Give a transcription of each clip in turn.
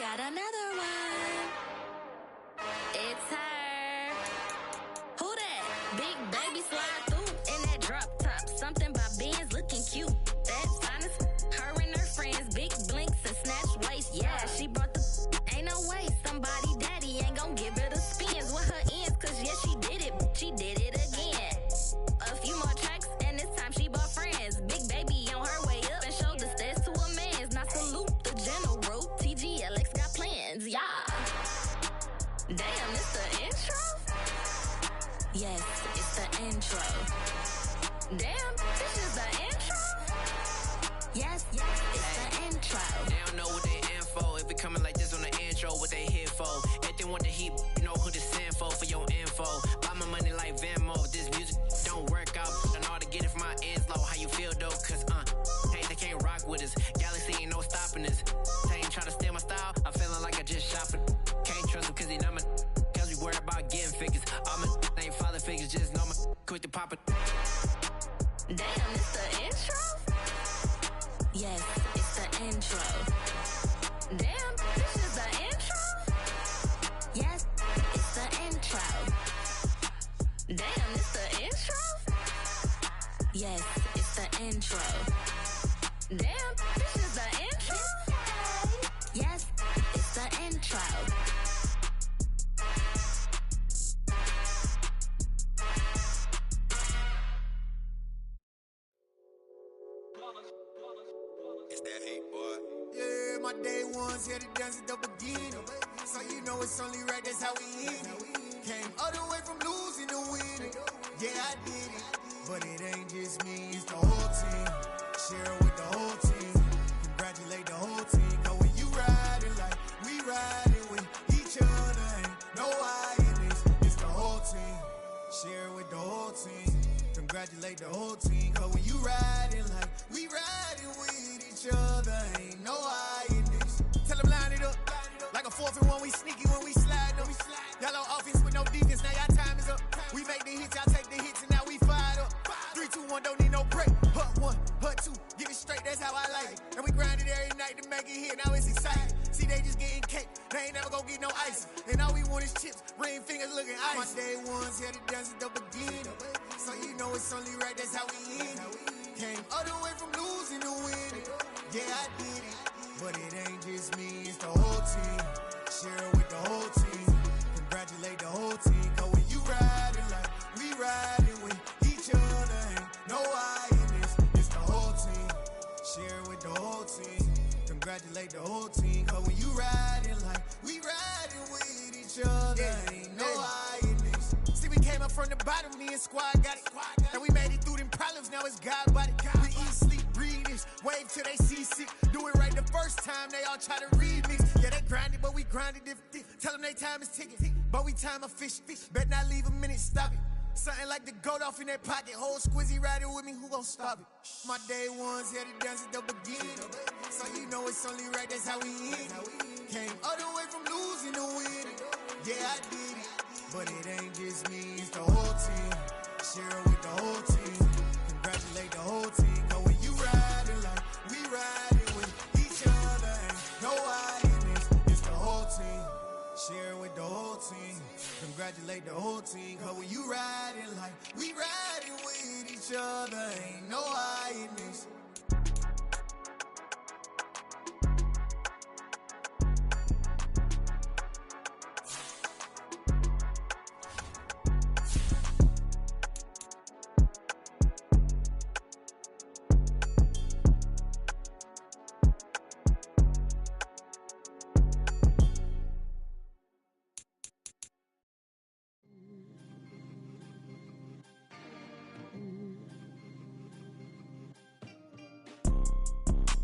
got another one. It's her. Who that? Big baby slide through in that drop top. Something by Benz looking cute. That's honest. Her and her friends, big blinks and snatch waist. Yeah, she brought the. Ain't no way somebody daddy ain't gon' give her the spins with her ends. Cause yeah, she did it. She did it again. A few more tracks and this time she bought friends. Big baby on her way up and showed the stairs to a man's. Now salute the general. TGLX got plans. Yeah. Damn, it's the intro? Yes, it's the intro. Damn, this is the intro? Yes, it's the intro. They don't know what they in for. If it coming like this on the intro, what they here for? If they want the heat, you know who to send for your info. Buy my money like Venmo. This music don't work out. I know how to get it from my ends low. How you feel though? Cause hey, they can't rock with us. Galaxy ain't no stopping us. They ain't trying to steal my style. I'm feeling like I just shot for. Can't trust him cause he not my. Cause we worried about getting figures. All my ain't father figures. Just know my quick to pop it. Damn, it's the intro? Yes, it's the intro. Damn, this is the intro? Yes, it's the intro. Damn, it's the intro? Yes, it's the intro. Damn, this is the intro? Yes, it's the intro. It's that heat, boy. Yeah, my day ones here to dance at the beginning. So you know it's only right, that's how we end it. Came all the way from losing to winning. Yeah, I did it. But it ain't just me, it's the whole team. Share with the whole team. Congratulate the whole team. Cause when you riding like we riding with each other, ain't no I in this. It's the whole team. Share with the whole team. Congratulate the whole team. Cause when you riding like we riding with each other, ain't no I in this. Tell them line it up. Like a 4th and 1, we sneaky when we slide up. Y'all on offense with no defense, now y'all time is up. We make the hits, y'all take the hits, and now we fired up. 3, 2, 1, don't need no break. Hut 1, hut 2, get it straight, that's how I like it. And we grind it every night to make it hit, now it's exciting. See, they just getting cake, they ain't never gonna get no ice. And all we want is chips, ring fingers looking ice. My day ones here to dance at the beginning. So you know it's only right, that's how we end it. Came all the way from losing to winning. Yeah, I did it. But it ain't just me, it's the whole team. Share with the whole team. Congratulate the whole team. Cause when you riding like we riding with each other, ain't no I in this. It's the whole team. Share with the whole team. Congratulate the whole team. Cause when you riding like we riding with each other, ain't no I in this. See, we came up from the bottom, me and squad got it. And we made it through them problems, now it's God body. We eat, sleep, breathe this, wave till they see sick. Do it right the first time, they all try to remix. Yeah, they grinded, but we grinded different. Tell them they time is ticking, but we time a fish. Bet not leave a minute, stop it. Something like the goat off in that pocket. Whole squizzy riding with me, who gon' stop it? My day ones here to dance at the beginning. So you know it's only right, that's how we end it. Came all the way from losing to winning. Yeah, I did it. But it ain't just me, it's the whole team. Share with the whole team. Congratulate the whole team. Cause when you riding like we riding with each other, ain't no I in this. It's the whole team. Share with the whole team. Congratulate the whole team. Cause when you riding like we riding with each other, ain't no I in this.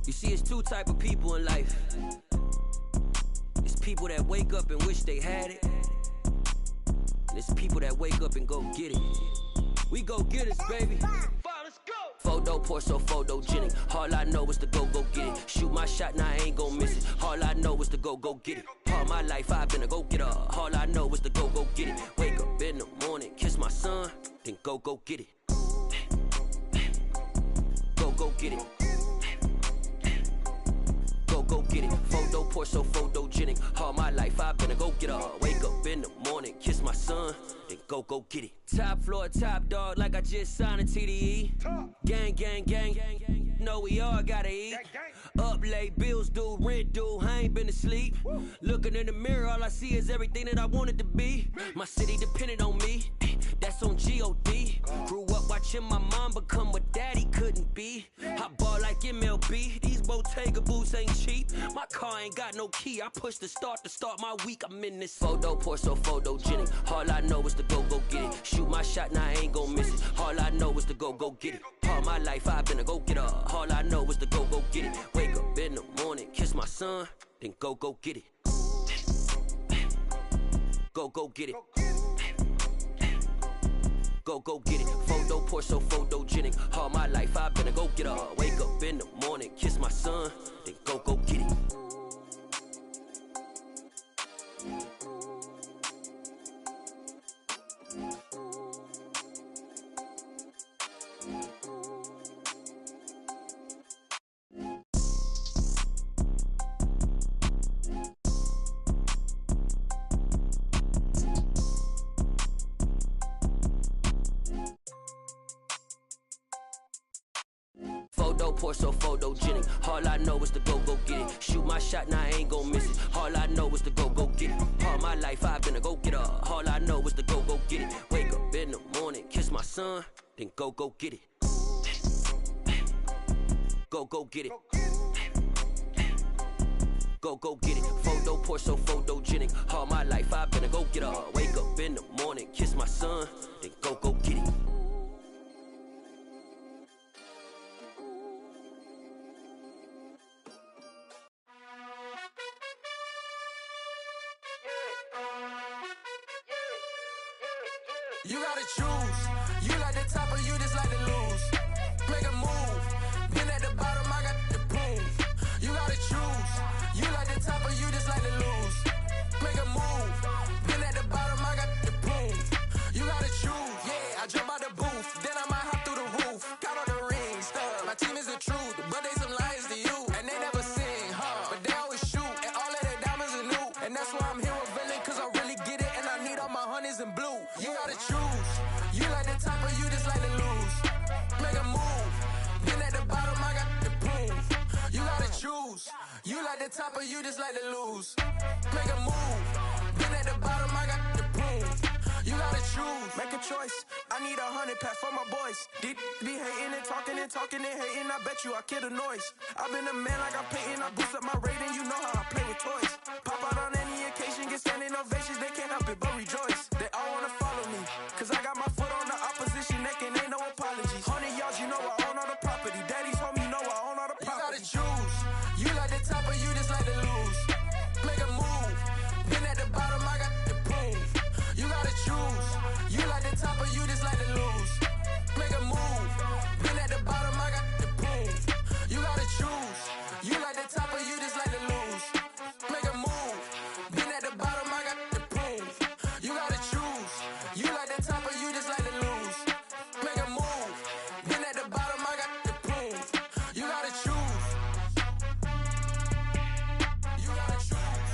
You see, it's two type of people in life. It's people that wake up and wish they had it. And it's people that wake up and go get it. We go get it, baby. Let's go. Photo poor, so photogenic. All I know is to go get it. Shoot my shot, now I ain't gon' miss it. All I know is to go get it. All my life I've been a go-getter. All I know is to go get it. Wake up in the morning, kiss my son, then go get it. Go get it. Go get it. Photo pour so photogenic. All my life I've been a go-getter. Wake up in the morning, kiss my son, then go get it. Top floor, top dog, like I just signed a TDE. Gang, gang, gang, gang. Know we all gotta eat. Up late, bills due, rent due, I ain't been asleep. Looking in the mirror, all I see is everything that I wanted to be. My city depended on me, that's on G.O.D. Grew up watching my mom become what daddy couldn't be. I ball like MLB, these Bottega boots ain't cheap. My car ain't got no key, I push the start to start my week. I'm in this photo pour so photogenic. All I know is to go get it. Shoot my shot, now I ain't gon' miss it. All I know is to go get it. All my life I've been a go-getter. All I know is to go get it. Wake up in the morning, kiss my son, then go get it. Go get it. Go get it. Photo pour so photogenic. All my life I've been a go-getter. Wake up in the morning, kiss my son, then go get it. Photo pour so photogenic. All I know is to go get it. Shoot my shot, now I ain't gon' miss it. All I know is to go get it. All my life I've been a go-getter. All I know is to go get it. Wake up in the morning, kiss my son, then go get it. Go get it. Go get it. Photo pour so photogenic. All my life I've been a go-getter. Wake up in the morning, kiss my son, then go get it. You gotta choose. You like the top or you just like to lose. Make a move. Been at the bottom, I got the prove. You gotta choose. You like the top or you just like to lose. Make a move. Been at the bottom, I got the prove. You gotta choose. Yeah, I jump out the booth, then I might hop through the roof. Got all the rings, stuff. My team is the truth, but they some liars to you. And they never sing, but they always shoot. And all of their diamonds are new. And that's why I'm here with Villain, cause I really get it. And I need all my honeys in blue. You gotta choose. You like the top or you just like to lose. Make a move. Been at the bottom, I got the proof. You gotta choose. You like the top or you just like to lose. Make a move. Been at the bottom, I got the proof. You gotta choose. Make a choice. I need 100 pack for my boys. Be hating and talking and hating. I bet you I kill the noise. I've been a man like I'm Peyton. I boost up my rating. You know how I play with toys. Pop out on any occasion, get standing ovations. They can't help it but rejoice. They all wanna follow me, cause I got my foot on the opposition neck and ain't no apologies. 100 yards, you know I own all the property. Daddy's home, you know I own all the property. You gotta choose. You like the top or you just like to lose. Make a move. Been at the bottom, I got the proof. You gotta choose. You like the top or you just like to lose. Make a move. Been at the bottom, I got the proof. You gotta choose. You like the top or you just like to lose. Make a move. Been at the bottom, I got the proof. You gotta choose. You like the top or you just like to lose. Make a move. Been at the bottom, I got the proof. You gotta choose. You gotta choose.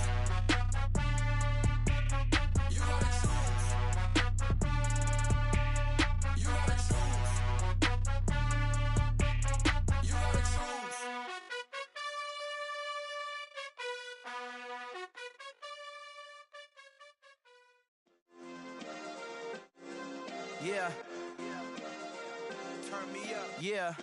You gotta choose. You gotta choose. You gotta choose. Yeah. Turn me up. Yeah.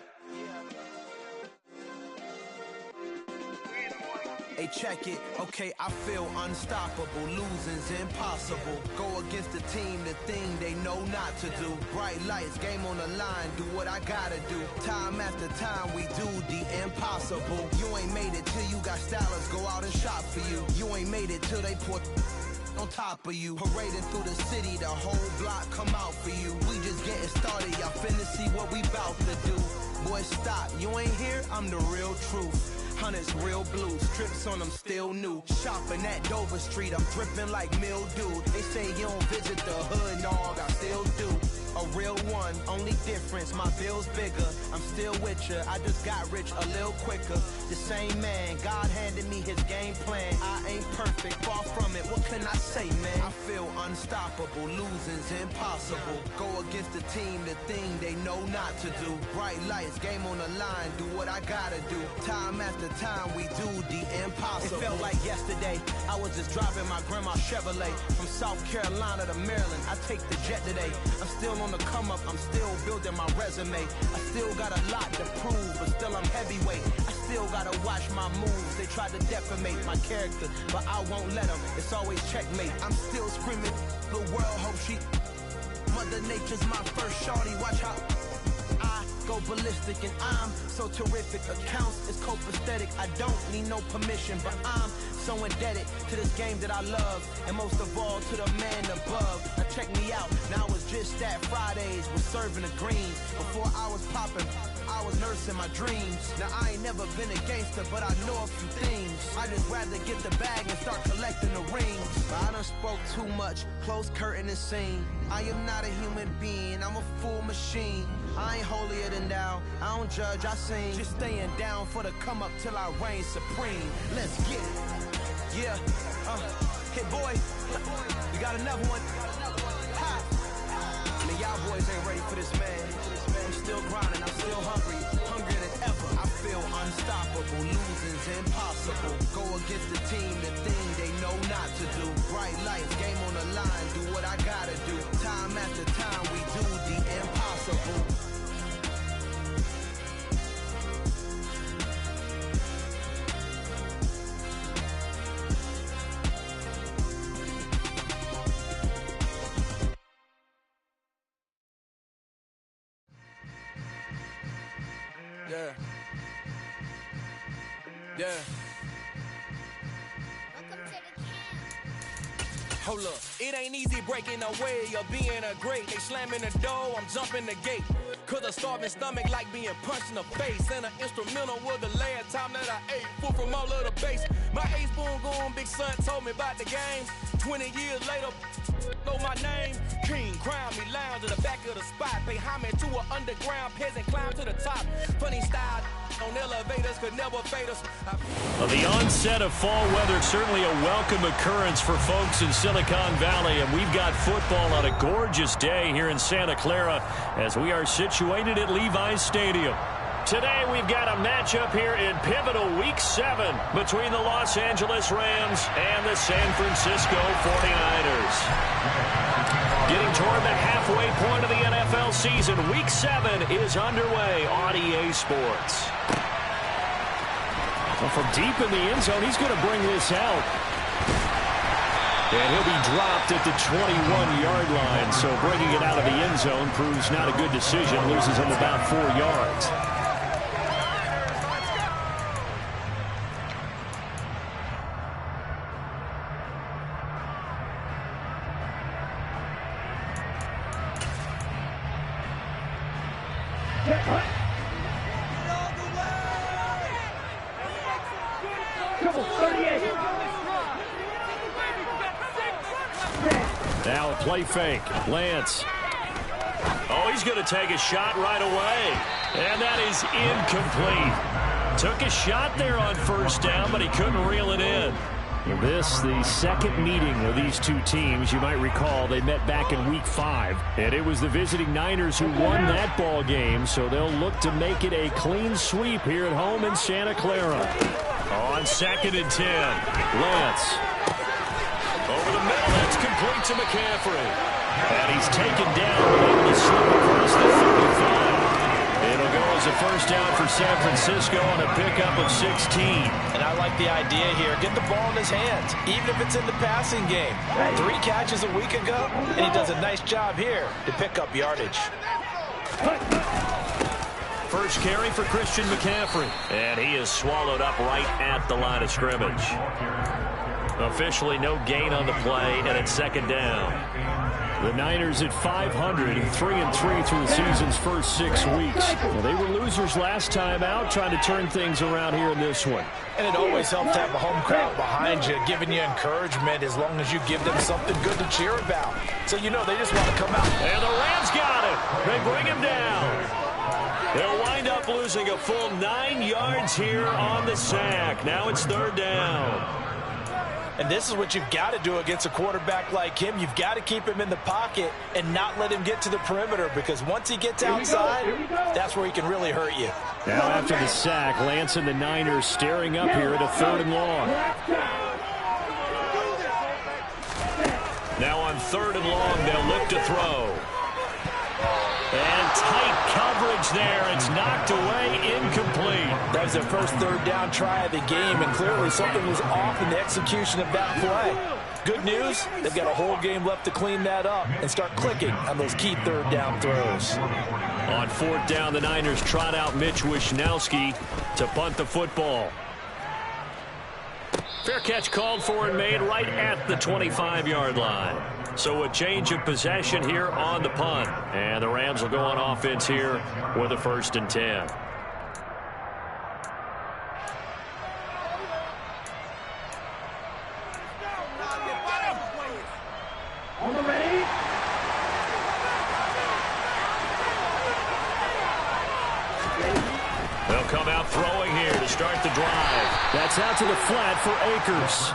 Hey, check it. Okay, I feel unstoppable. Losing's impossible. Go against the team, the thing they know not to do. Bright lights, game on the line. Do what I gotta do. Time after time, we do the impossible. You ain't made it till you got stylers go out and shop for you. You ain't made it till they put on top of you. Parading through the city, the whole block come out for you. We just getting started, y'all finna see what we bout to do. Boy, stop, you ain't here, I'm the real truth. Hunters real blue, strips on them still new. Shopping at Dover Street, I'm dripping like mildew. They say you don't visit the hood, dog, I still do. a real one, only difference, my bill's bigger. I'm still with ya, I just got rich a little quicker. The same man, God handed me his game plan. I ain't perfect, far from it, what can I say, man? I feel unstoppable, losing's impossible. Go against the team, the thing they know not to do. Bright lights, game on the line, do what I gotta do. Time after time, we do the impossible. It felt like yesterday, I was just driving my grandma's Chevrolet from South Carolina to Maryland. I take the jet today. I'm still on the come up, I'm still building my resume. I still got a lot to prove, but still I'm heavyweight. I still gotta watch my moves. They tried to defamate my character, but I won't let them. It's always checkmate. I'm still screaming, the world hope she. Mother Nature's my first shorty. Watch how I go ballistic, and I'm so terrific. Accounts is copacetic. I don't need no permission, but I'm so indebted to this game that I love, and most of all to the man above. Now check me out, now it's just that Fridays was serving the greens. Before I was popping, I was nursing my dreams. Now I ain't never been a gangster, but I know a few things. I just rather get the bag and start collecting the rings. But I done spoke too much, close curtain and scene. I am not a human being, I'm a full machine. I ain't holier than thou, I don't judge, I sing. Just staying down for the come up till I reign supreme. Let's get it. Yeah, hit boy, we got another one. Ha! Man, y'all boys ain't ready for this, man. I'm still grinding, I'm still hungry, hungrier than ever. I feel unstoppable, losing's impossible. Go against the team, the thing they know not to do. Bright lights, game on the line, do what I gotta do. Time after time, we do the impossible. Yeah. Hold up, it ain't easy breaking away or being a great. They slamming the door, I'm jumping the gate. Cause a starving stomach like being punched in the face. And an instrumental was the last time that I ate. Food from all of the base. My ace boom going, big son told me about the game. 20 years later, know my name. King, crown me, lounge in the back of the spot. Pay homage to an underground peasant, climb to the top. Funny style on elevators could never fade us. Well, the onset of fall weather, certainly a welcome occurrence for folks in Silicon Valley, and we've got football on a gorgeous day here in Santa Clara as we are situated at Levi's Stadium. Today we've got a matchup here in pivotal Week 7 between the Los Angeles Rams and the San Francisco 49ers. Getting toward the halfway point of the NFL season, Week 7 is underway on EA Sports. Well, from deep in the end zone, he's going to bring this out. And he'll be dropped at the 21-yard line. So bringing it out of the end zone proves not a good decision. Loses him about 4 yards. Now a play fake. Lance. Oh, he's going to take a shot right away. And that is incomplete. Took a shot there on first down, but he couldn't reel it in. This, the second meeting of these two teams. You might recall they met back in Week 5. And it was the visiting Niners who won that ball game, so they'll look to make it a clean sweep here at home in Santa Clara. On 2nd and 10, Lance. Over the middle, that's complete to McCaffrey. And he's taken down, able to slip across the 35. It'll go as a first down for San Francisco on a pickup of 16. And I like the idea here. Get the ball in his hands, even if it's in the passing game. 3 catches a week ago, and he does a nice job here to pick up yardage. First carry for Christian McCaffrey. And he is swallowed up right at the line of scrimmage. Officially no gain on the play, and it's 2nd down. The Niners at 500 and 3-3 through the season's first 6 weeks. Well, they were losers last time out, trying to turn things around here in this one. And it always helps to have a home crowd behind you, giving you encouragement as long as you give them something good to cheer about. So you know they just want to come out. And the Rams got it. They bring him down. They'll wind up losing a full 9 yards here on the sack. Now it's 3rd down. And this is what you've got to do against a quarterback like him. You've got to keep him in the pocket and not let him get to the perimeter, because once he gets outside, that's where he can really hurt you. Now after the sack, Lance and the Niners staring up here at a 3rd and long. Now on 3rd and long, they'll look to throw. And tight coverage there. It's knocked away, incomplete. That was their first 3rd down try of the game, and clearly something was off in the execution of that play. Good news, they've got a whole game left to clean that up and start clicking on those key 3rd down throws. On 4th down, the Niners trot out Mitch Wishnowski to punt the football. Fair catch called for and made right at the 25-yard line. So a change of possession here on the punt. And the Rams will go on offense here with a 1st and 10. On the ready. They'll come out throwing here to start the drive. That's out to the flat for Akers.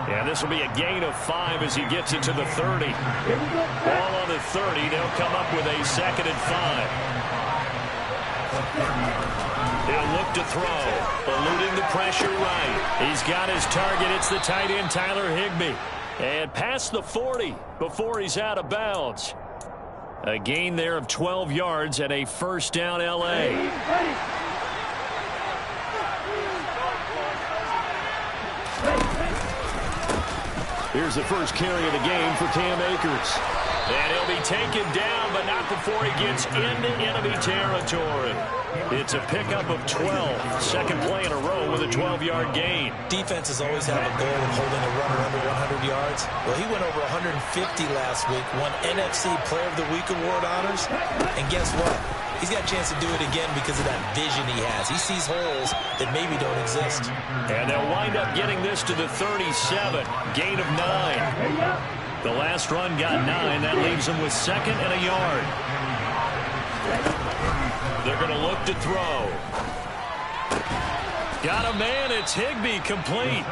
And this will be a gain of 5 as he gets it to the 30. Ball on the 30. They'll come up with a 2nd and 5. He'll look to throw. Eluding the pressure right. He's got his target. It's the tight end, Tyler Higbee. And past the 40 before he's out of bounds. A gain there of 12 yards and a 1st down L.A. Here's the first carry of the game for Cam Akers. And he'll be taken down, but not before he gets into enemy territory. It's a pickup of 12. Second play in a row with a 12-yard gain. Defenses always have a goal of holding a runner under 100 yards. Well, he went over 150 last week, won NFC Player of the Week award honors. And guess what? He's got a chance to do it again because of that vision he has. He sees holes that maybe don't exist. And they'll wind up getting this to the 37. Gain of 9. The last run got 9. That leaves them with 2nd and a yard. They're going to look to throw. Got a man. It's Higbee, complete.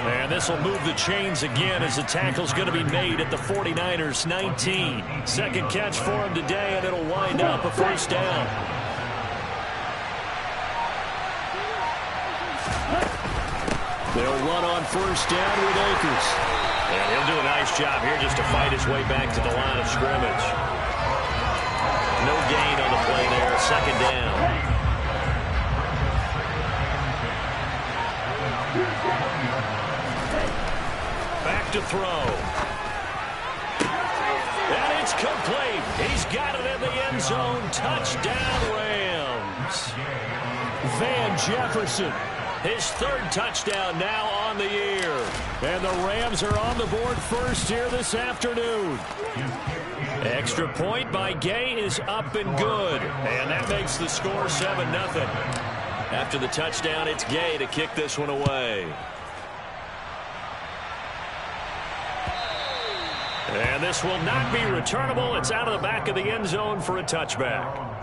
And this will move the chains again as the tackle's going to be made at the 49ers 19. Second catch for him today, and it'll wind up a 1st down. They'll run on 1st down with Akers. And he'll do a nice job here just to fight his way back to the line of scrimmage. No gain on the play there. 2nd down. Back to throw. And it's complete. He's got it in the end zone. Touchdown, Rams. Van Jefferson. His 3rd touchdown now on the year. And the Rams are on the board first here this afternoon. Extra point by Gay is up and good. And that makes the score 7-0. After the touchdown, it's Gay to kick this one away. And this will not be returnable. It's out of the back of the end zone for a touchback.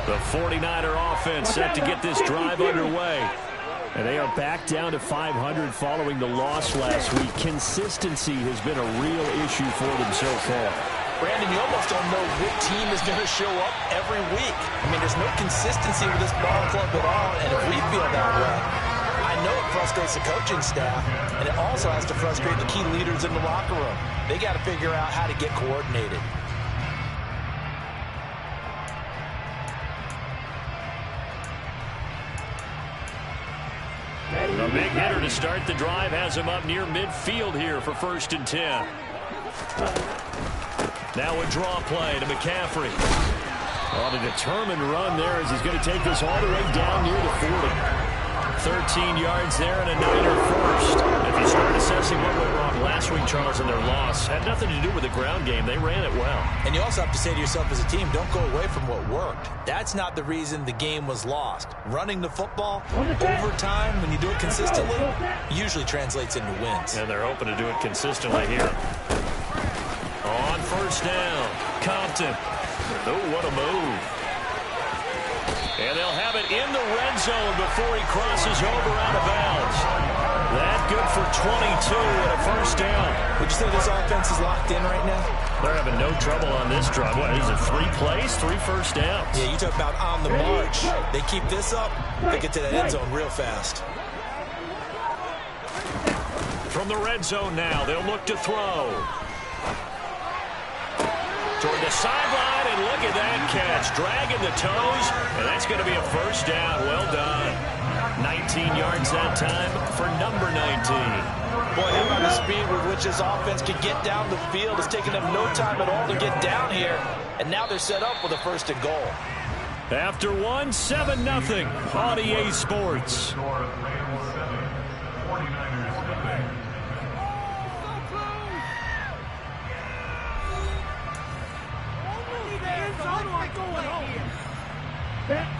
The 49er offense set to get this drive underway. And they are back down to 500 following the loss last week. Consistency has been a real issue for them so far. Brandon, you almost don't know what team is going to show up every week. I mean, there's no consistency with this ball club at all, and if we feel that way, I I know it frustrates the coaching staff, and it also has to frustrate the key leaders in the locker room. They got to figure out how to get coordinated. A big hitter to start the drive has him up near midfield here for 1st and 10. Now a draw play to McCaffrey. On a determined run there as he's going to take this all the way down near the 40. 13 yards there and a Niner first. If you start assessing what went wrong last week, Charles, in their loss, had nothing to do with the ground game. They ran it well. And you also have to say to yourself as a team, don't go away from what worked. That's not the reason the game was lost. Running the football over time, when you do it consistently, usually translates into wins. And they're hoping to do it consistently here. On 1st down, Compton. Oh, what a move. And they'll have it in the red zone before he crosses over out of bounds. That good for 22 and a 1st down. Would you say this offense is locked in right now? They're having no trouble on this drive. What is it, 3 plays, 3 first downs? Yeah, you talk about on the march. They keep this up, they get to that end zone real fast. From the red zone now, they'll look to throw. Toward the sideline, and look at that catch. Dragging the toes, and that's going to be a 1st down. Well done. 19 yards that time for number 19. Boy, think about the speed with which this offense can get down the field. It's taken them no time at all to get down here, and now they're set up with a 1st and goal. After 1, 7-0 on EA Sports.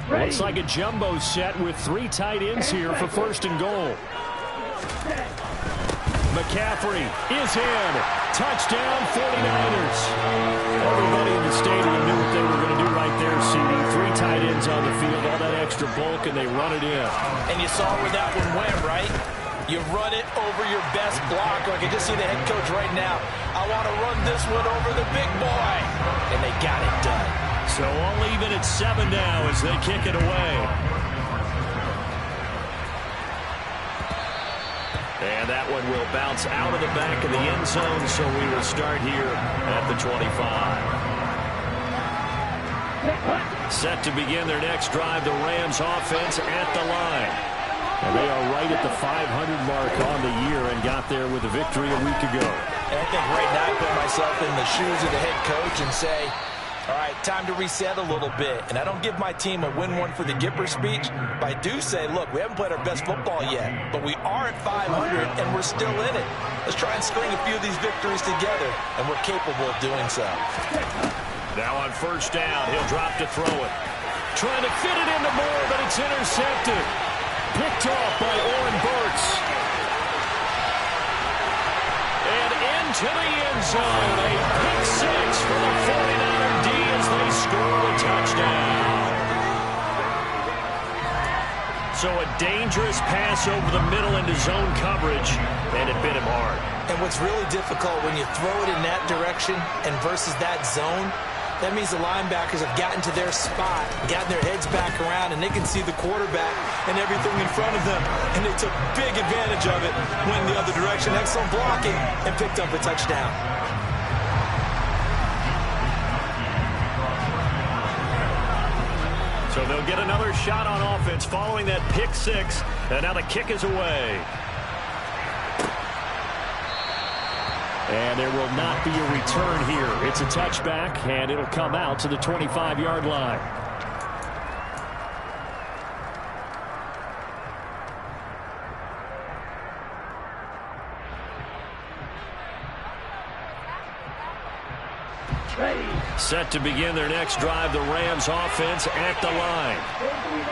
Looks like a jumbo set with 3 tight ends here for 1st and goal. McCaffrey is in. Touchdown, 49ers. Everybody in the stadium knew what they were going to do right there, CD. 3 tight ends on the field, all that extra bulk, and they run it in. And you saw where that one went, right? You run it over your best blocker. I can just see the head coach right now. I want to run this one over the big boy. And they got it done. So all even at 7 now as they kick it away. And that one will bounce out of the back of the end zone, so we will start here at the 25. Set to begin their next drive, the Rams offense at the line. And they are right at the 500 mark on the year and got there with a victory a week ago. And I think right now I put myself in the shoes of the head coach and say, all right, time to reset a little bit. And I don't give my team a win one for the Gipper speech, but I do say, look, we haven't played our best football yet, but we are at 500 and we're still in it. Let's try and string a few of these victories together, and we're capable of doing so. Now on 1st down, he'll drop to throw it. Trying to fit it into Moore, but it's intercepted. Picked off by Oren Burks. And into the end zone. A pick 6 for the 49er D as they score a touchdown. So a dangerous pass over the middle into zone coverage, and it bit him hard. And what's really difficult when you throw it in that direction and versus that zone, that means the linebackers have gotten to their spot, gotten their heads back around, and they can see the quarterback and everything in front of them. And they took big advantage of it, went the other direction, excellent blocking, and picked up a touchdown. So they'll get another shot on offense following that pick 6, and now the kick is away. And there will not be a return here. It's a touchback, and it'll come out to the 25-yard line. Set to begin their next drive, the Rams offense at the line.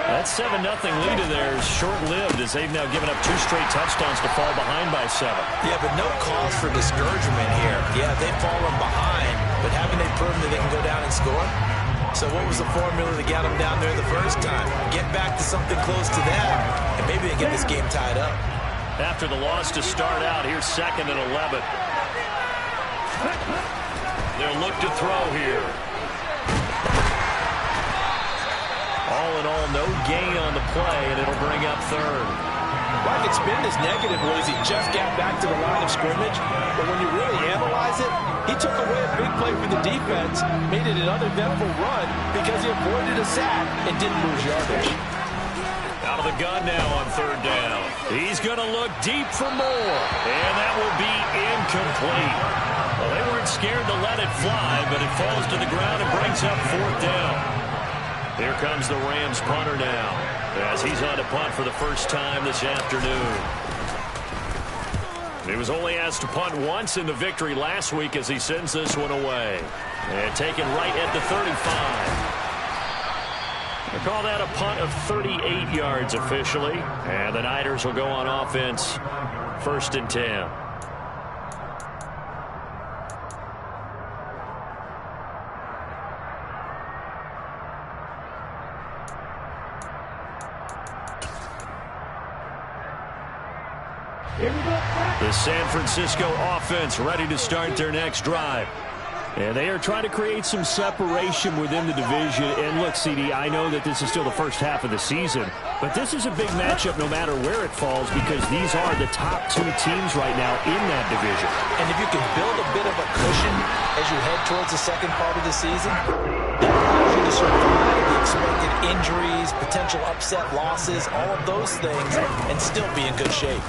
That 7-0 lead of theirs short-lived as they've now given up 2 straight touchdowns to fall behind by 7. Yeah, but no cause for discouragement here. Yeah, they've fallen behind, but haven't they proven that they can go down and score? So what was the formula that got them down there the first time? Get back to something close to that, and maybe they get this game tied up. After the loss to start out, here's 2nd and 11. They'll look to throw here. All in all, no gain on the play, and it'll bring up 3rd. Well, I could spin this negatively as he just got back to the line of scrimmage, but when you really analyze it, he took away a big play for the defense, made it an uneventful run because he avoided a sack and didn't lose yardage. Out of the gun now on third down. He's going to look deep for more, and that will be incomplete. Well, they weren't scared to let it fly, but it falls to the ground and brings up fourth down. Here comes the Rams punter now, as he's on to punt for the first time this afternoon. He was only asked to punt once in the victory last week as he sends this one away. And taken right at the 35. They call that a punt of 38 yards officially. And the Niners will go on offense, 1st and 10. The San Francisco offense ready to start their next drive. And they are trying to create some separation within the division. And look, CD, I know that this is still the first half of the season, but this is a big matchup no matter where it falls because these are the top 2 teams right now in that division. And if you can build a bit of a cushion as you head towards the second part of the season, that allows you to survive the expected injuries, potential upset losses, all of those things, and still be in good shape.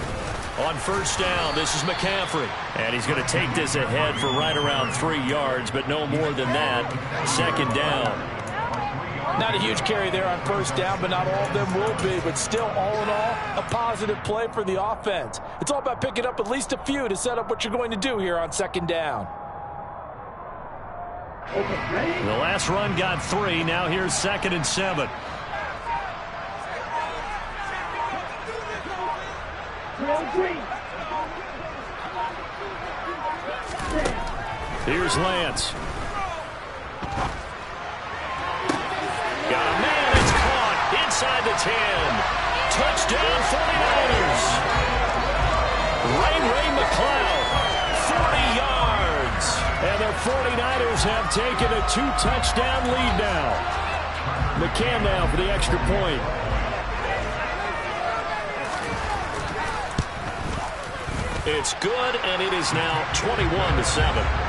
On first down, this is McCaffrey. And he's going to take this ahead for right around 3 yards, but no more than that. Second down. Not a huge carry there on first down, but not all of them will be. But still, all in all, a positive play for the offense. It's all about picking up at least a few to set up what you're going to do here on second down. The last run got 3. Now here's 2nd and 7. Here's Lance. Got a man, it's caught inside the 10. Touchdown 49ers. Ray McCloud, 40 yards. And the 49ers have taken a 2-touchdown lead now. McCann now for the extra point. It's good, and it is now 21-7.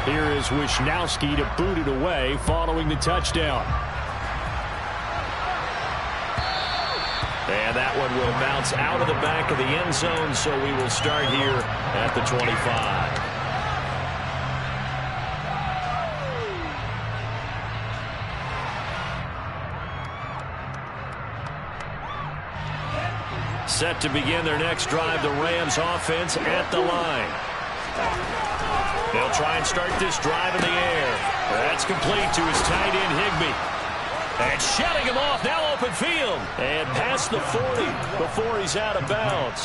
Here is Wisnowski to boot it away following the touchdown. And that one will bounce out of the back of the end zone, so we will start here at the 25. Set to begin their next drive, the Rams offense at the line. They'll try and start this drive in the air. That's complete to his tight end, Higbee. And shutting him off, now open field. And past the 40 before he's out of bounds.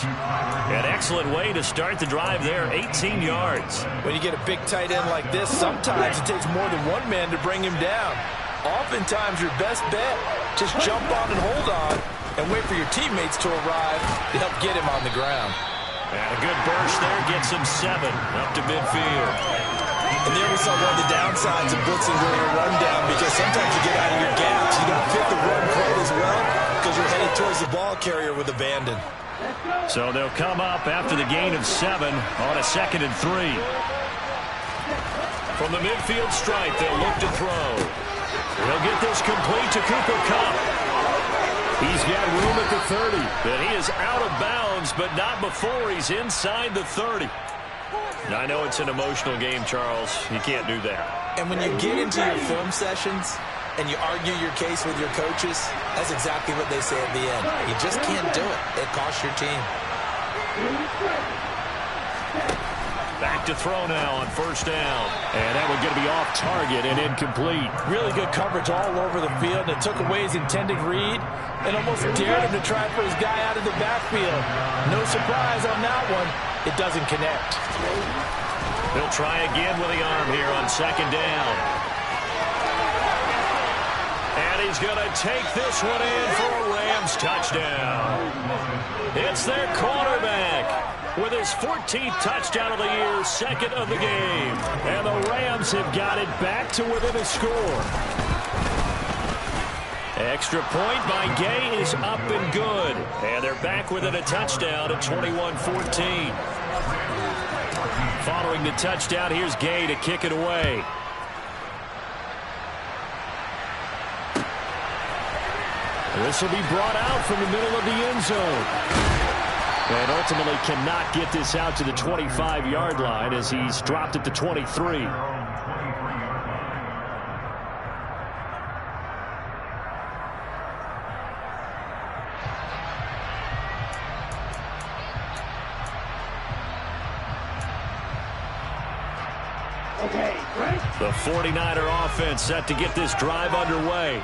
An excellent way to start the drive there, 18 yards. When you get a big tight end like this, sometimes it takes more than one man to bring him down. Oftentimes your best bet, just jump on and hold on and wait for your teammates to arrive to help get him on the ground. And a good burst there gets him 7 up to midfield. And there we saw one of the downsides of blitzing during a rundown because sometimes you get out of your gaps. You don't fit the run quite as well because you're headed towards the ball carrier with abandon. So they'll come up after the gain of 7 on a 2nd and 3. From the midfield stripe, they'll look to throw. They'll get this complete to Cooper Kupp. He's got room at the 30. And he is out of bounds, but not before he's inside the 30. Now, I know it's an emotional game, Charles. You can't do that. And when you get into your film sessions and you argue your case with your coaches, that's exactly what they say at the end. You just can't do it. It costs your team. Back to throw now on first down. And that one's going to be off target and incomplete. Really good coverage all over the field. It took away his intended read and almost dared him to try for his guy out of the backfield. No surprise on that one. It doesn't connect. He'll try again with the arm here on second down. And he's going to take this one in for a Rams touchdown. It's their quarterback. with his 14th touchdown of the year, second of the game. And the Rams have got it back to within a score. Extra point by Gay is up and good. And they're back within a touchdown at 21-14. Following the touchdown, here's Gay to kick it away. This will be brought out from the middle of the end zone. And ultimately cannot get this out to the 25-yard line as he's dropped at the 23. The 49er offense set to get this drive underway.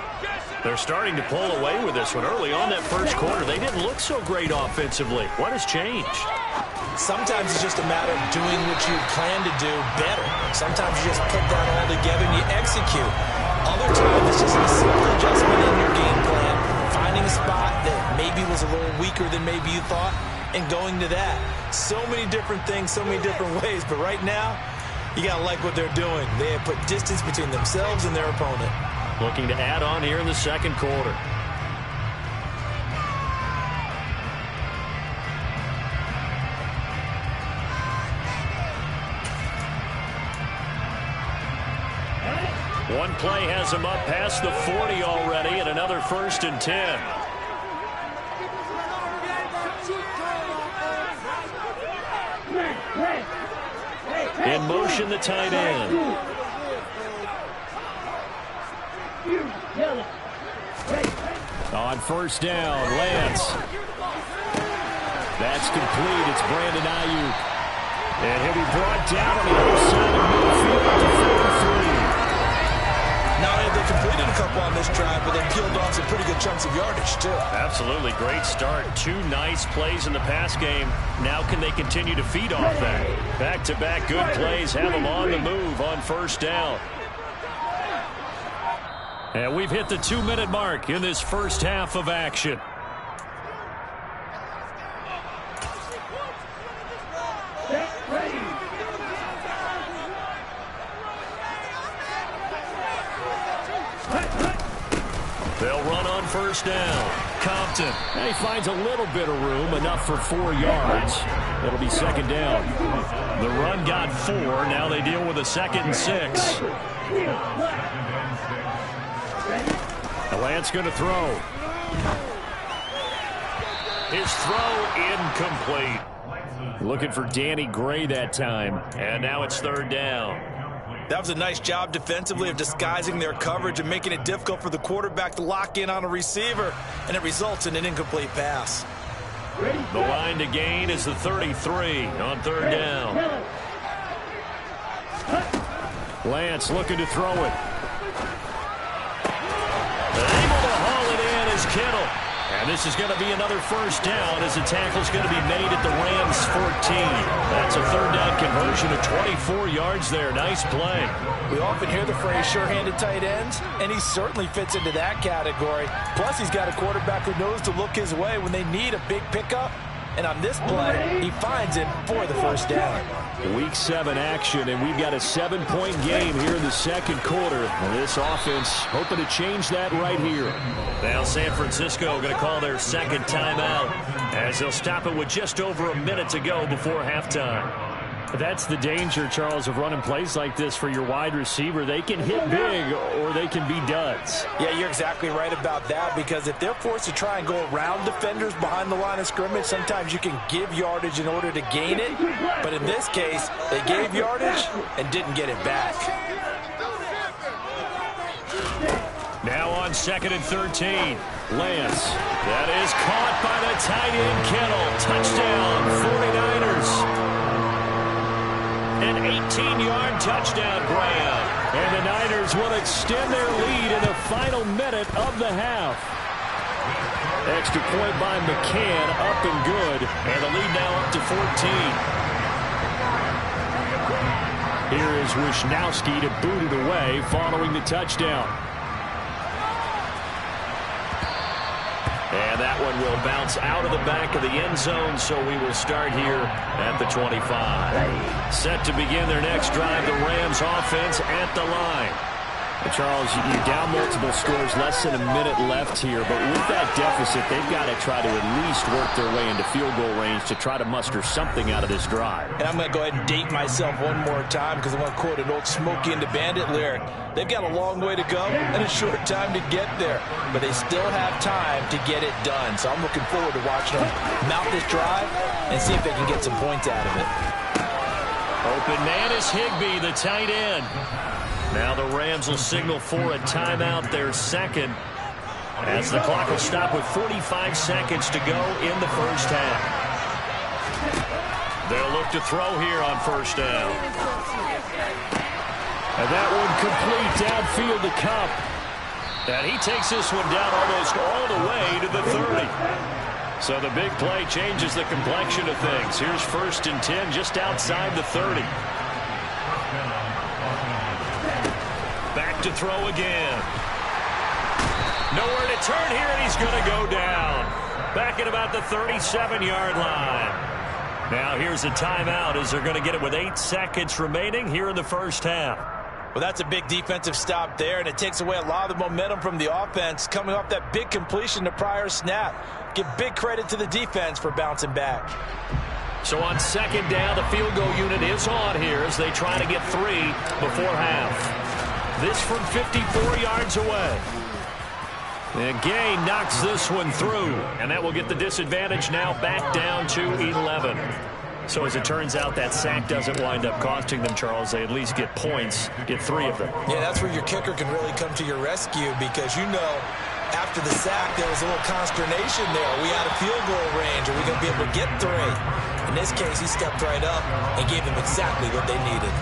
They're starting to pull away with this one. Early on that first quarter, they didn't look so great offensively. What has changed? Sometimes it's just a matter of doing what you plan to do better. Sometimes you just put that all together and you execute. Other times it's just a simple adjustment in your game plan, finding a spot that maybe was a little weaker than maybe you thought, and going to that. So many different things, so many different ways, but right now, you got to like what they're doing. They have put distance between themselves and their opponent. Looking to add on here in the second quarter. One play has him up past the 40 already, and another 1st and 10. In motion, the tight end. On 1st down, Lance. That's complete. It's Brandon Ayuk. And he'll be brought down on the other side of midfield to 43. Not only have they completed a couple on this drive, but they peeled off some pretty good chunks of yardage, too. Absolutely. Great start. 2 nice plays in the pass game. Now can they continue to feed off that? Back-to-back good plays have them on the move on 1st down. And we've hit the 2-minute mark in this first half of action. They'll run on 1st down. Compton. And he finds a little bit of room, enough for 4 yards. It'll be 2nd down. The run got 4. Now they deal with a 2nd and 6. Lance going to throw. His throw incomplete. Looking for Danny Gray that time. And now it's 3rd down. That was a nice job defensively of disguising their coverage and making it difficult for the quarterback to lock in on a receiver, and it results in an incomplete pass. The line to gain is the 33 on 3rd down. Lance looking to throw it. Able to haul it in is Kittle. And this is going to be another 1st down as the tackle's going to be made at the Rams 14. That's a 3rd down conversion of 24 yards there. Nice play. We often hear the phrase sure-handed tight ends, and he certainly fits into that category. Plus, he's got a quarterback who knows to look his way when they need a big pickup. And on this play, he finds it for the 1st down. Week 7 action, and we've got a 7-point game here in the second quarter. This offense hoping to change that right here. Now San Francisco going to call their 2nd timeout as they'll stop it with just over a minute to go before halftime. That's the danger, Charles, of running plays like this for your wide receiver. They can hit big or they can be duds. Yeah, you're exactly right about that, because if they're forced to try and go around defenders behind the line of scrimmage, sometimes you can give yardage in order to gain it. But in this case, they gave yardage and didn't get it back. Now on 2nd and 13, Lance. That is caught by the tight end, Kittle. Touchdown, 49ers. An 18-yard touchdown grab. And the Niners will extend their lead in the final minute of the half. Extra point by McCann, up and good. And the lead now up to 14. Here is Wisnowski to boot it away following the touchdown. And that one will bounce out of the back of the end zone, so we will start here at the 25. Set to begin their next drive, the Rams offense at the line. Charles, you're down multiple scores, less than a minute left here, but with that deficit, they've got to try to at least work their way into field goal range to try to muster something out of this drive. And I'm going to go ahead and date myself one more time because I want to quote an old Smokey and the Bandit lyric. They've got a long way to go and a short time to get there, but they still have time to get it done. So I'm looking forward to watching them mount this drive and see if they can get some points out of it. Open man is Higbee, the tight end. Now the Rams will signal for a timeout, their second, as the clock will stop with 45 seconds to go in the first half. They'll look to throw here on first down. And that one complete downfield to Kupp. And he takes this one down almost all the way to the 30. So the big play changes the complexion of things. Here's 1st and 10 just outside the 30. Back to throw again. Nowhere to turn here, and he's going to go down. Back at about the 37-yard line. Now here's a timeout as they're going to get it with 8 seconds remaining here in the first half. Well, that's a big defensive stop there, and it takes away a lot of the momentum from the offense coming off that big completion the prior snap. Give big credit to the defense for bouncing back. So on second down, the field goal unit is on here as they try to get 3 before half. This from 54 yards away. And Gay knocks this one through, and that will get the disadvantage now back down to 11. So as it turns out, that sack doesn't wind up costing them, Charles. They at least get points, get 3 of them. Yeah, that's where your kicker can really come to your rescue because, you know, after the sack, there was a little consternation there. Are we out of field goal range? Are we going to be able to get 3? In this case, he stepped right up and gave them exactly what they needed.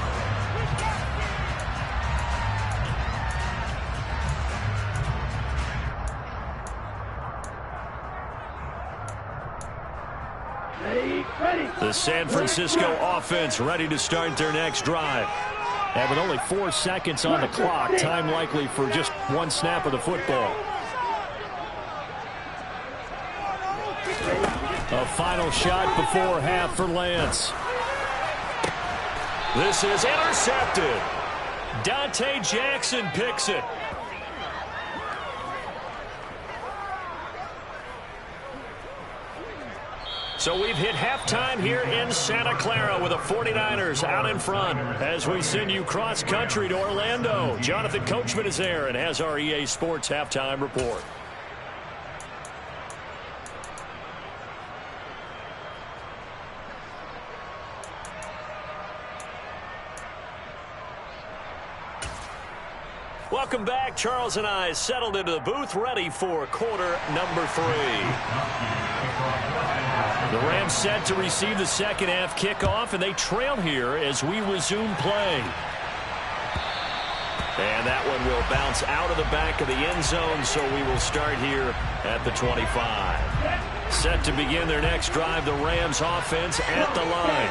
The San Francisco offense ready to start their next drive. And with only 4 seconds on the clock, time likely for just 1 snap of the football. A final shot before half for Lance. This is intercepted. Dante Jackson picks it. So we've hit halftime here in Santa Clara with the 49ers out in front. As we send you cross-country to Orlando, Jonathan Coachman is there and has our EA Sports halftime report. Welcome back. Charles and I settled into the booth, ready for quarter number 3. The Rams set to receive the second half kickoff, and they trail here as we resume play. And that one will bounce out of the back of the end zone, so we will start here at the 25. Set to begin their next drive, the Rams offense at the line.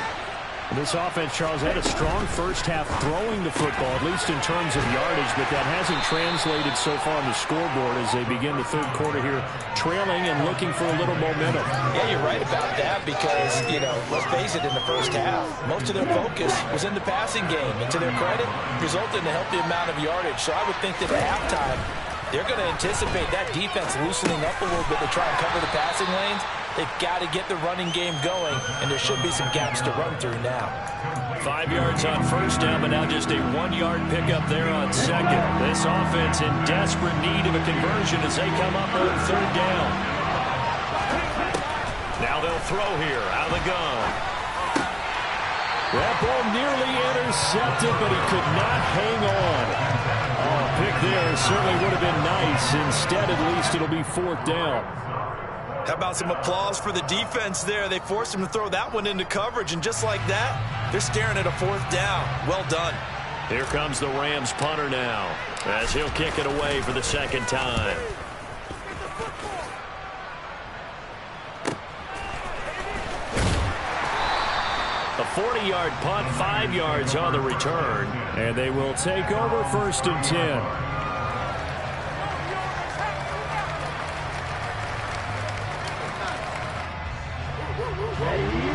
This offense, Charles, had a strong first half throwing the football, at least in terms of yardage, but that hasn't translated so far on the scoreboard as they begin the third quarter here, trailing and looking for a little momentum. Yeah, you're right about that because, you know, let's face it, in the first half, most of their focus was in the passing game, and to their credit, resulted in a healthy amount of yardage. So I would think that at halftime, they're going to anticipate that defense loosening up a little bit to try and cover the passing lanes. They've got to get the running game going, and there should be some gaps to run through now. 5 yards on first down, but now just a 1-yard pickup there on second. This offense in desperate need of a conversion as they come up on third down. Now they'll throw here out of the gun. That ball nearly intercepted, but he could not hang on. Oh, pick there certainly would have been nice. Instead, at least it'll be 4th down. How about some applause for the defense there? They forced him to throw that one into coverage, and just like that, they're staring at a 4th down. Well done. Here comes the Rams punter now as he'll kick it away for the second time. A 40-yard punt, 5 yards on the return. And they will take over 1st and 10.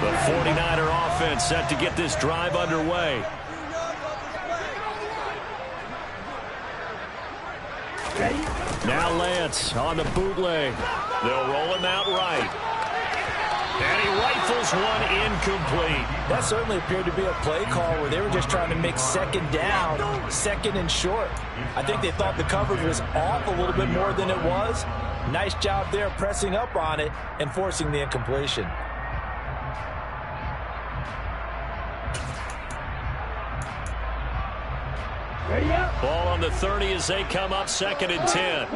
The 49er offense set to get this drive underway. Now Lance on the bootleg. They'll roll him out right. And he rifles one incomplete. That certainly appeared to be a play call where they were just trying to make second down, second and short. I think they thought the coverage was off a little bit more than it was. Nice job there pressing up on it and forcing the incompletion. Ball on the 30 as they come up 2nd and 10.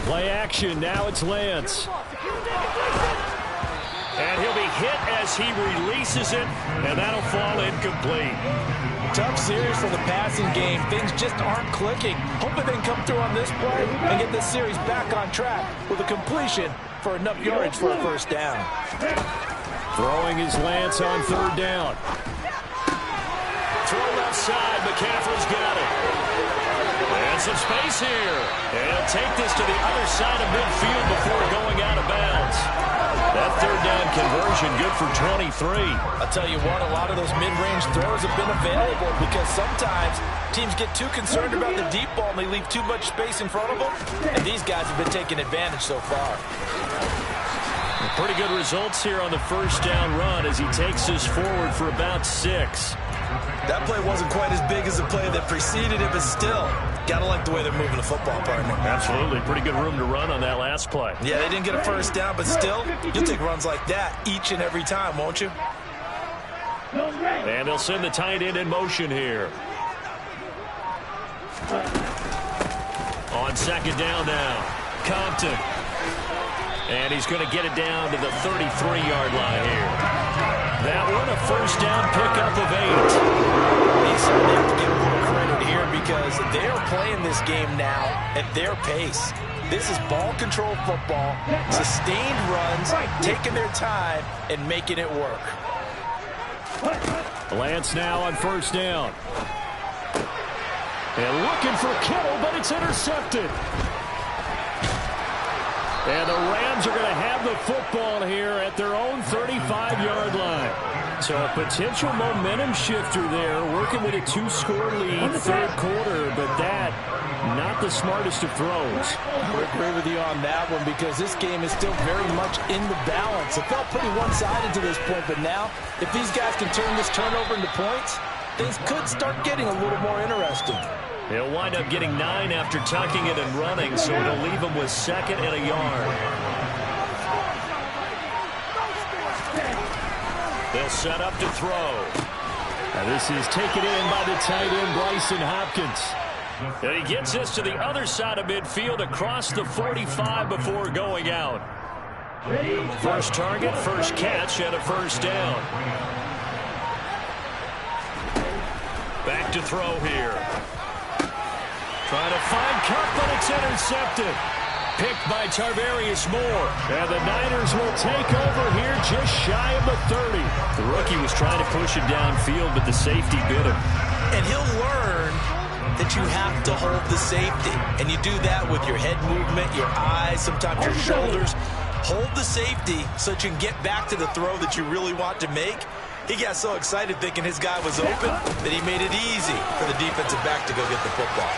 Play action. Now it's Lance. And he'll be hit as he releases it, and that'll fall incomplete. Tough series for the passing game. Things just aren't clicking. Hoping they can come through on this play and get this series back on track with a completion for enough yardage for a first down. Throwing his Lance on 3rd down. Throw left side. McCaffrey's got it. And some space here. And he'll take this to the other side of midfield before going out of bounds. That 3rd down conversion good for 23. I'll tell you what, a lot of those mid-range throws have been available because sometimes teams get too concerned about the deep ball and they leave too much space in front of them. And these guys have been taking advantage so far. Pretty good results here on the 1st down run as he takes us forward for about 6. That play wasn't quite as big as the play that preceded it, but still, gotta like the way they're moving the football, partner. Absolutely. Pretty good room to run on that last play. Yeah, they didn't get a first down, but still, you'll take runs like that each and every time, won't you? And they'll send the tight end in motion here. On 2nd down now, Compton. And he's going to get it down to the 33-yard line here. That one a first down pickup of 8. They certainly have to give a little credit here because they're playing this game now at their pace. This is ball control football, sustained runs, taking their time and making it work. Lance now on 1st down. And looking for Kittle, but it's intercepted. And the Rams are going to have the football here at their own 35-yard line. So a potential momentum shifter there, working with a 2-score lead, 3rd quarter, but that, not the smartest of throws. I would agree with you on that one because this game is still very much in the balance. It felt pretty one-sided to this point, but now, if these guys can turn this turnover into points, things could start getting a little more interesting. He'll wind up getting 9 after tucking it and running, so it'll leave him with 2nd and a yard. They'll set up to throw. Now this is taken in by the tight end, Bryson Hopkins. And he gets this to the other side of midfield across the 45 before going out. First target, first catch, and a first down. Back to throw here. Trying to find Kupp, but it's intercepted. Picked by Tarvarius Moore. And the Niners will take over here just shy of the 30. The rookie was trying to push it downfield, but the safety bit him. And he'll learn that you have to hold the safety. And you do that with your head movement, your eyes, sometimes your shoulders. Hold the safety so that you can get back to the throw that you really want to make. He got so excited thinking his guy was open that he made it easy for the defensive back to go get the football.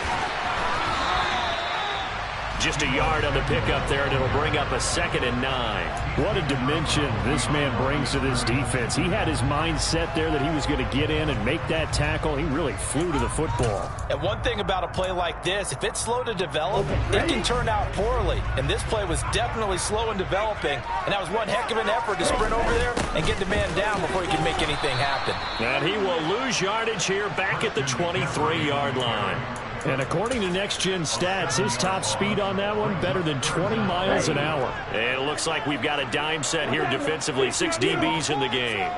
Just a yard on the pickup there, and it'll bring up a 2nd and 9. What a dimension this man brings to this defense. He had his mind set there that he was going to get in and make that tackle. He really flew to the football. And one thing about a play like this, if it's slow to develop, it can turn out poorly. And this play was definitely slow in developing, and that was one heck of an effort to sprint over there and get the man down before he can make anything happen. And he will lose yardage here back at the 23-yard line. And according to Next Gen Stats, his top speed on that one, better than 20 miles an hour. And it looks like we've got a dime set here defensively. 6 DBs in the game.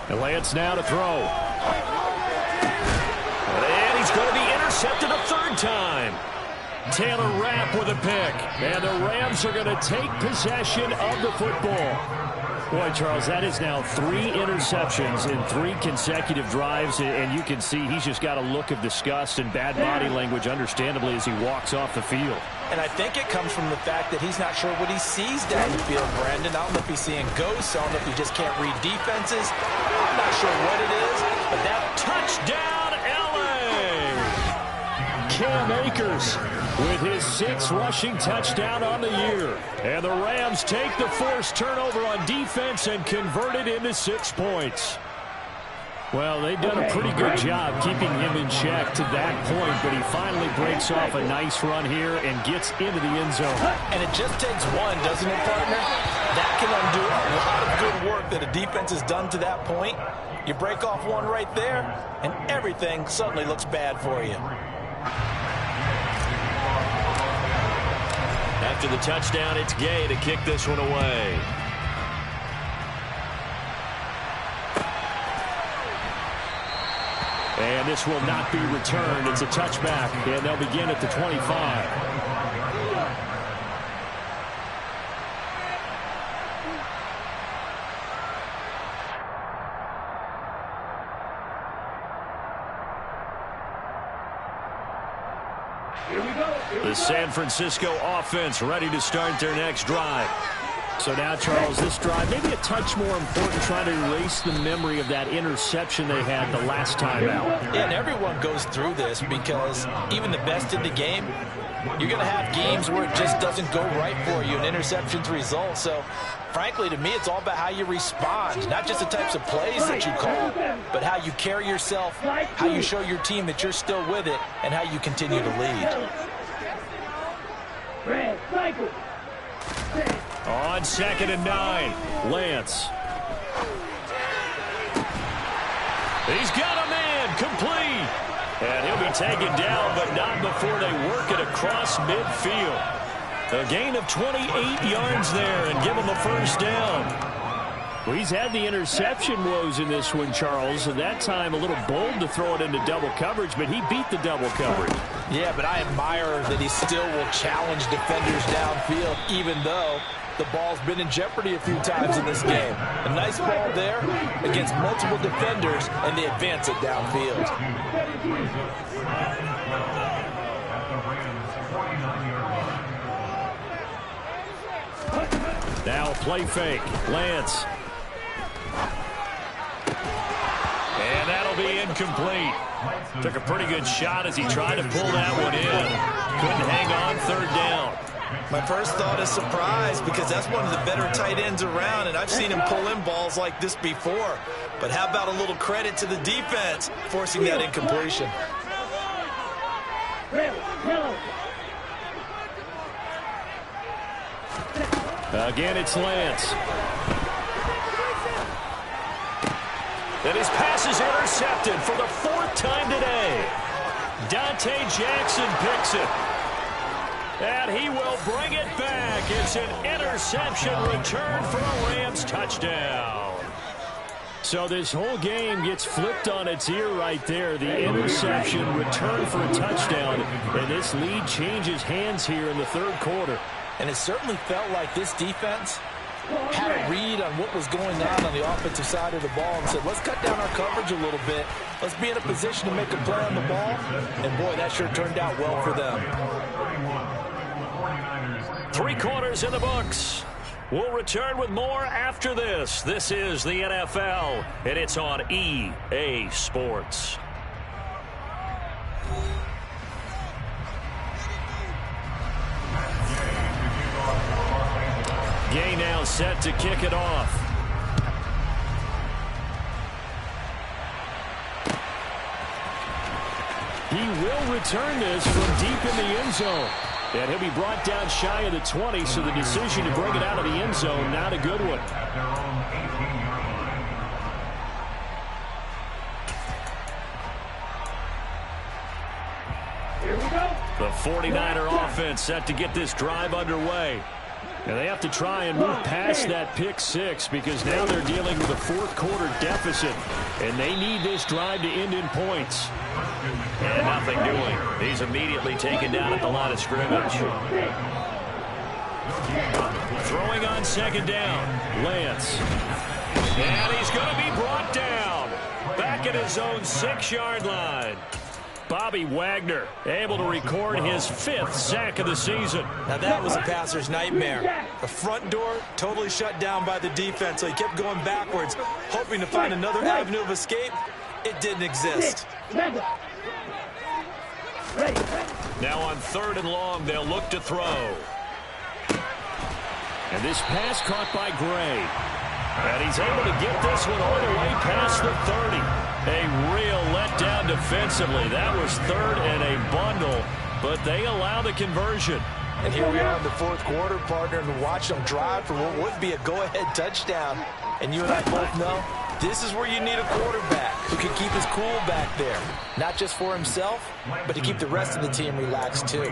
And Lance now to throw. And he's going to be intercepted a 3rd time. Taylor Rapp with a pick. And the Rams are going to take possession of the football. Boy, Charles, that is now 3 interceptions in 3 consecutive drives, and you can see he's just got a look of disgust and bad body language, understandably, as he walks off the field. And I think it comes from the fact that he's not sure what he sees down the field, Brandon. I don't know if he's seeing ghosts. I don't know if he just can't read defenses. I'm not sure what it is, but that touchdown, L.A. Cam Akers with his 6th rushing touchdown on the year. And the Rams take the forced turnover on defense and convert it into 6 points. Well, they've done a pretty good job keeping him in check to that point, but he finally breaks off a nice run here and gets into the end zone. And it just takes one, doesn't it, partner? That can undo a lot of good work that a defense has done to that point. You break off one right there, and everything suddenly looks bad for you. After the touchdown, it's Gay to kick this one away. And this will not be returned. It's a touchback, and they'll begin at the 25. The San Francisco offense ready to start their next drive. So now, Charles, this drive maybe a touch more important, trying to erase the memory of that interception they had the last time out. Yeah, and everyone goes through this because even the best in the game, you're going to have games where it just doesn't go right for you, and interceptions result. So, frankly, to me, it's all about how you respond, not just the types of plays that you call, but how you carry yourself, how you show your team that you're still with it, and how you continue to lead. On 2nd and 9, Lance. He's got a man, complete. And he'll be taken down, but not before they work it across midfield. A gain of 28 yards there and give him a first down. Well, he's had the interception woes in this one, Charles. At that time, a little bold to throw it into double coverage, but he beat the double coverage. Yeah, but I admire that he still will challenge defenders downfield, even though the ball's been in jeopardy a few times in this game. A nice ball there against multiple defenders, and they advance it downfield. Now play fake. Lance. And that'll be incomplete. Took a pretty good shot as he tried to pull that one in. Couldn't hang on 3rd down. My first thought is surprise, because that's one of the better tight ends around, and I've seen him pull in balls like this before. But how about a little credit to the defense forcing that incompletion? Again, it's Lance. And his pass is intercepted for the 4th time today. Dante Jackson picks it. And he will bring it back. It's an interception return for a Rams touchdown. So this whole game gets flipped on its ear right there. The interception return for a touchdown. And this lead changes hands here in the 3rd quarter. And it certainly felt like this defense had a read on what was going on the offensive side of the ball and said, let's cut down our coverage a little bit. Let's be in a position to make a play on the ball. And, boy, that sure turned out well for them. 3 quarters in the books. We'll return with more after this. This is the NFL, and it's on EA Sports. Gay now set to kick it off. He will return this from deep in the end zone. And he'll be brought down shy of the 20, so the decision to bring it out of the end zone, not a good one. The 49er offense set to get this drive underway. And they have to try and move past that pick 6 because now they're dealing with a 4th quarter deficit. And they need this drive to end in points. And nothing doing. He's immediately taken down at the line of scrimmage. Throwing on second down, Lance. And he's going to be brought down. Back at his own 6-yard line. Bobby Wagner able to record his 5th sack of the season. Now that was a passer's nightmare. The front door totally shut down by the defense, so he kept going backwards, hoping to find another avenue of escape. It didn't exist. Now on 3rd and long, they'll look to throw. And this pass caught by Gray. And he's able to get this one all the way past the 30. A real letdown defensively. That was 3rd and a bundle, but they allow the conversion. And here we are in the 4th quarter, partner, and watch them drive for what would be a go-ahead touchdown. And you and I both know this is where you need a quarterback who can keep his cool back there. Not just for himself, but to keep the rest of the team relaxed too.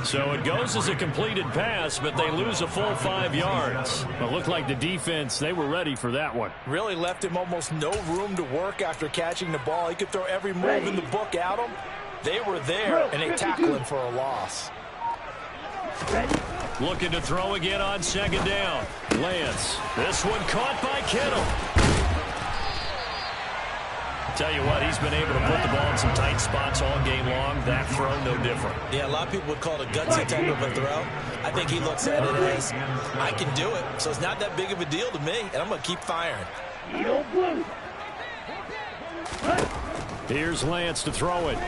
So it goes as a completed pass, but they lose a full 5 yards. It looked like the defense, they were ready for that one. Really left him almost no room to work after catching the ball. He could throw every move in the book at him. They were there, and they tackle him for a loss. Looking to throw again on second down. Lance. This one caught by Kittle. Tell you what, he's been able to put the ball in some tight spots all game long. That throw, no different. Yeah, a lot of people would call it a gutsy type of a throw. I think he looks at it as, I can do it, so it's not that big of a deal to me, and I'm going to keep firing. Here's Lance to throw it.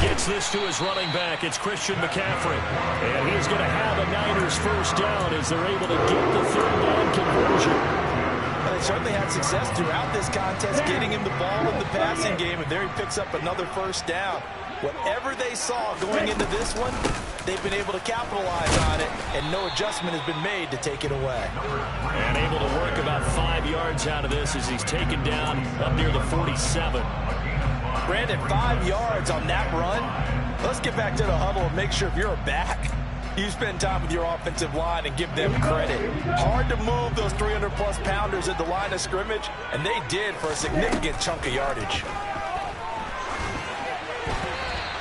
Gets this to his running back. It's Christian McCaffrey. And he's going to have a Niners first down as they're able to get the 3rd down conversion. Well, they certainly had success throughout this contest, getting him the ball in the passing game, and there he picks up another first down. Whatever they saw going into this one, they've been able to capitalize on it, and no adjustment has been made to take it away. And able to work about 5 yards out of this as he's taken down up near the 47. Brandon, 5 yards on that run. Let's get back to the huddle and make sure if you're a back, you spend time with your offensive line and give them credit. Hard to move those 300-plus pounders at the line of scrimmage, and they did for a significant chunk of yardage.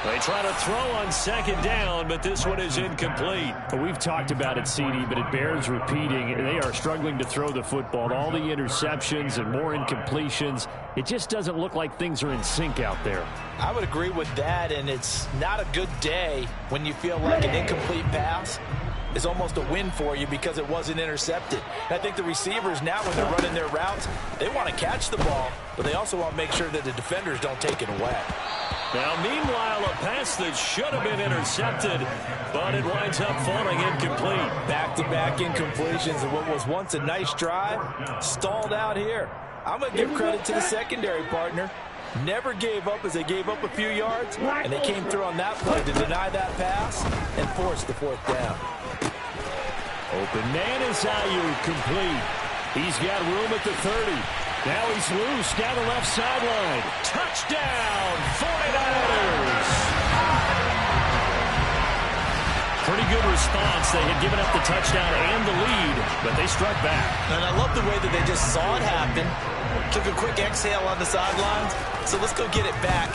They try to throw on second down, but this one is incomplete. Well, we've talked about it, CD, but it bears repeating. They are struggling to throw the football. All the interceptions and more incompletions. It just doesn't look like things are in sync out there. I would agree with that, and it's not a good day when you feel like an incomplete pass is almost a win for you because it wasn't intercepted. And I think the receivers now, when they're running their routes, they want to catch the ball, but they also want to make sure that the defenders don't take it away. Now, meanwhile, a pass that should have been intercepted, but it winds up falling incomplete. Back-to-back incompletions, and what was once a nice drive stalled out here. I'm going to give credit to the secondary partner. Never gave up as they gave up a few yards, and they came through on that play to deny that pass and force the 4th down. Open man is Ayuk, complete. He's got room at the 30. Now he's loose down the left sideline. Touchdown, 49ers. Pretty good response. They had given up the touchdown and the lead, but they struck back. And I love the way that they just saw it happen. Took a quick exhale on the sidelines. So let's go get it back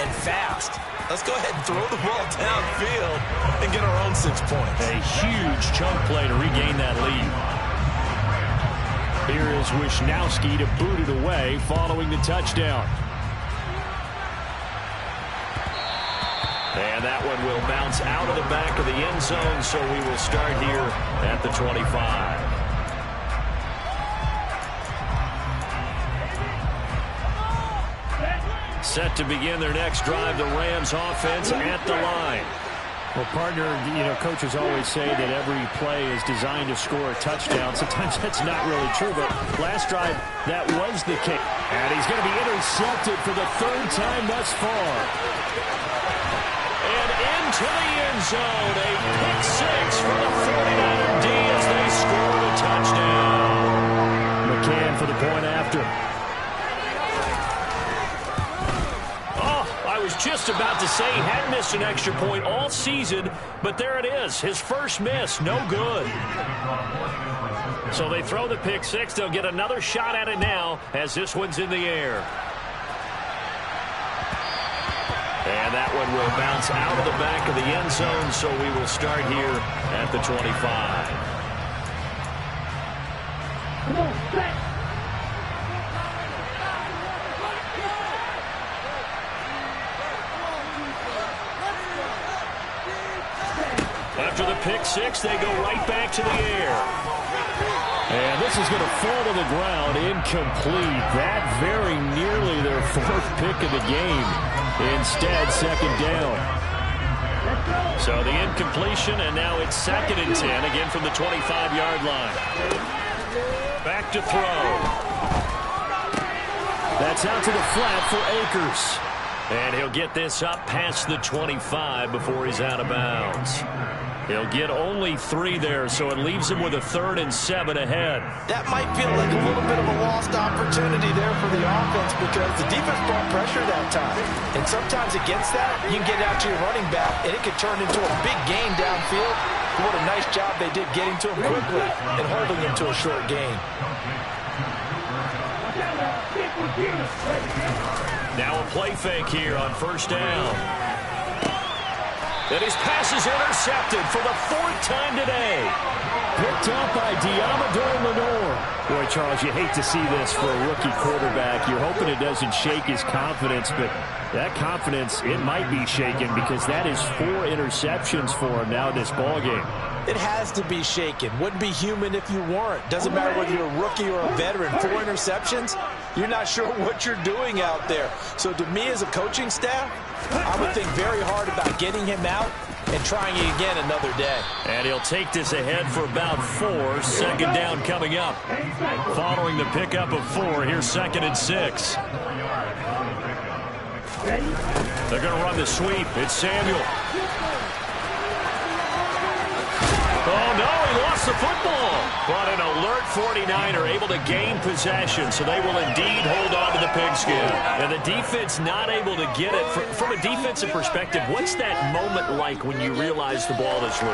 and fast. Let's go ahead and throw the ball downfield and get our own 6 points. A huge chunk play to regain that lead. Here is Wisnowski to boot it away following the touchdown. And that one will bounce out of the back of the end zone, so we will start here at the 25. Set to begin their next drive, the Rams offense at the line. Well, partner, you know, coaches always say that every play is designed to score a touchdown. Sometimes that's not really true, but last drive, that was the case. And he's going to be intercepted for the 3rd time thus far. And into the end zone, a pick 6 for the 49er D as they score the touchdown. McCann for the point after. I was just about to say he hadn't missed an extra point all season, but there it is. His first miss, no good. So they throw the pick 6. They'll get another shot at it now as this one's in the air. And that one will bounce out of the back of the end zone, so we will start here at the 25. Come on, set. After the pick six, they go right back to the air. And this is going to fall to the ground, incomplete. That very nearly their fourth pick of the game. Instead, second down. So the incompletion, and now it's 2nd and 10, again from the 25-yard line. Back to throw. That's out to the flat for Akers. And he'll get this up past the 25 before he's out of bounds. He'll get only 3 there, so it leaves him with a 3rd and 7 ahead. That might feel like a little bit of a lost opportunity there for the offense because the defense brought pressure that time. And sometimes against that, you can get out to your running back, and it could turn into a big gain downfield. What a nice job they did getting to him quickly and holding him to a short gain. Now a play fake here on 1st down. And his pass is intercepted for the 4th time today. Picked up by Diamador Lenore. Boy, Charles, you hate to see this for a rookie quarterback. You're hoping it doesn't shake his confidence, but that confidence, it might be shaken because that is 4 interceptions for him now in this ballgame. It has to be shaken. Wouldn't be human if you weren't. Doesn't matter whether you're a rookie or a veteran. 4 interceptions, you're not sure what you're doing out there. So to me as a coaching staff, I would think very hard about getting him out and trying it again another day. And he'll take this ahead for about 4. 2nd down coming up. Following the pickup of 4, here's 2nd and 6. They're going to run the sweep. It's Samuel. Oh, no, he lost the football. But an alert 49er able to gain possession, so they will indeed hold on to the pigskin. And the defense not able to get it. From a defensive perspective, what's that moment like when you realize the ball is loose?